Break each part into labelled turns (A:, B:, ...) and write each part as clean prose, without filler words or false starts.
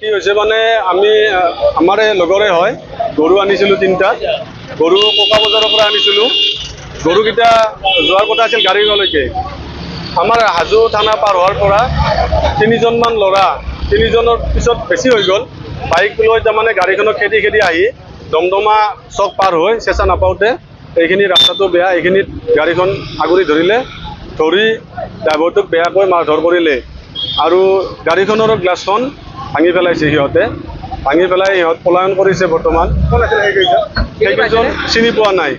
A: কি হৈছে মানে আমি আমাৰ লগৰে হয় গৰু আনিছিলোঁ 3টা গৰু কোকা বজাৰৰ পৰা আনিছিলোঁ গৰুকেইটা যোৱাৰ কথা আছিল গাড়ীলৈকে আমাৰ হাজো থানা পাৰ হোৱাৰ পৰা 3জনমান ল'ৰা 3জনৰ পিছত বেছি হৈ গ'ল বাইক লৈ তাৰমানে গাড়ীখনক খেদি আহি দমদমা চক পাৰ হৈ চেঁচা নাপাওঁতে এইখিনি ৰাস্তাটো বেয়া এইখিনিত গাড়ীখন আগুৰি ধৰিলে ধৰি ড্ৰাইভাৰটোক বেয়াকৈ মাৰধৰ কৰিলে আৰু গাড়ীখনৰ গ্লাছখন ভাঙি পেলাইছে সিহঁতে ভাঙি পেলাই সিহঁত পলায়ন কৰিছে বৰ্তমান সেইকেইজন চিনি পোৱা নাই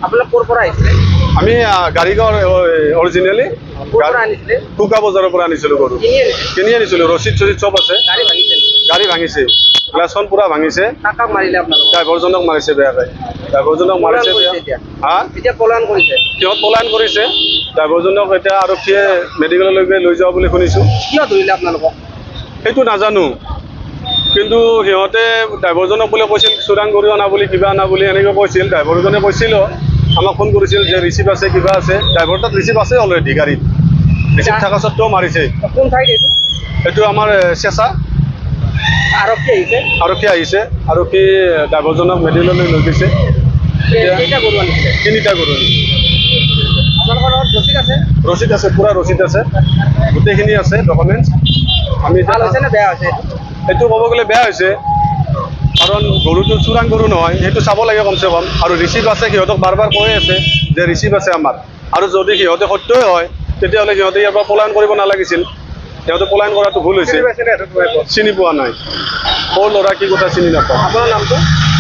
B: আপোনালোক ক'ৰ পৰা আহিছিলে
A: আমি গাড়ীখন অৰিজিনেলি কোকা বজাৰৰ পৰা আনিছিলোঁ গৰু কিনি আনিছিলোঁ ৰচিদ চচিদ চব আছে গাড়ী ভাঙিছে গ্লাছখন পুৰা ভাঙিছে
B: কাক মাৰিলে আপোনালোক
A: ড্ৰাইভাৰজনক মাৰিছে বেয়াকৈ ড্ৰাইভাৰজনক মাৰিছে হা
B: এতিয়া পলায়ন কৰিছে
A: সিহঁত পলায়ন কৰিছে ড্ৰাইভাৰজনক এতিয়া আৰক্ষীয়ে মেডিকেললৈকে লৈ যোৱা বুলি শুনিছোঁ
B: কিয় ধৰিলে আপোনালোকক
A: সেইটো নাজানো কিন্তু সিহঁতে ড্ৰাইভাৰজনক বোলে কৈছিল চোৰাং গৰু অনা বুলি কিবা অনা বুলি এনেকৈ কৈছিল ড্ৰাইভাৰজনে কৈছিল আমাক ফোন কৰিছিল যে ৰিচিপ্ট আছে কিবা আছে ড্ৰাইভাৰ তাত ৰিচিপ্ট আছে অলৰেডি গাড়ীত ৰিচিপ্ট থকা স্বত্বেও মাৰিছে
B: কোন ঠাইত এইটো
A: এইটো আমাৰ চেঁচা
B: আৰক্ষী আহিছে
A: আৰক্ষী ড্ৰাইভাৰজনক মেডিকেললৈ লৈ গৈছে
B: কেইটা গৰু আনিছিলে
A: 3টা গৰু
B: আপোনালোকৰ লগত ৰচিদ আছে
A: ৰচিদ আছে পুৰা ৰচিদ আছে গোটেইখিনি আছে ডকুমেণ্টছ আমি
B: ভাল হৈছে নে বেয়া হৈছে
A: এইটো ক'ব গ'লে বেয়া হৈছে কাৰণ গৰুটো চোৰাং গৰু নহয় সেইটো চাব লাগে কমচে কম আৰু ৰিচিপ্ট আছে সিহঁতক বাৰ বাৰ কৈ আছে যে ৰিচিপ্ট আছে আমাৰ আৰু যদি সিহঁতে সত্যই হয় তেতিয়াহ'লে সিহঁতে ইয়াৰ পৰা পলায়ন কৰিব নালাগিছিল সিহঁতে পলায়ন কৰাটো ভুল হৈছে চিনি পোৱা নাই সৰু ল'ৰা কি কথা চিনি নাপাওঁ
B: আপোনাৰ নামটো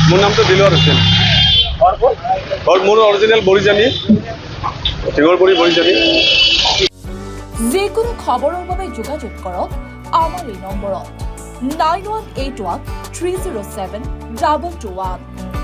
A: মোৰ নামটো দিলৱাৰ হুছেইন মোৰ অৰিজিনেল বৰিজানী ঢিঙৰপুৰী বৰিজানী
C: যিকোনো খবৰৰ বাবে যোগাযোগ কৰক আমাৰ এই নম্বৰত 9181 307 221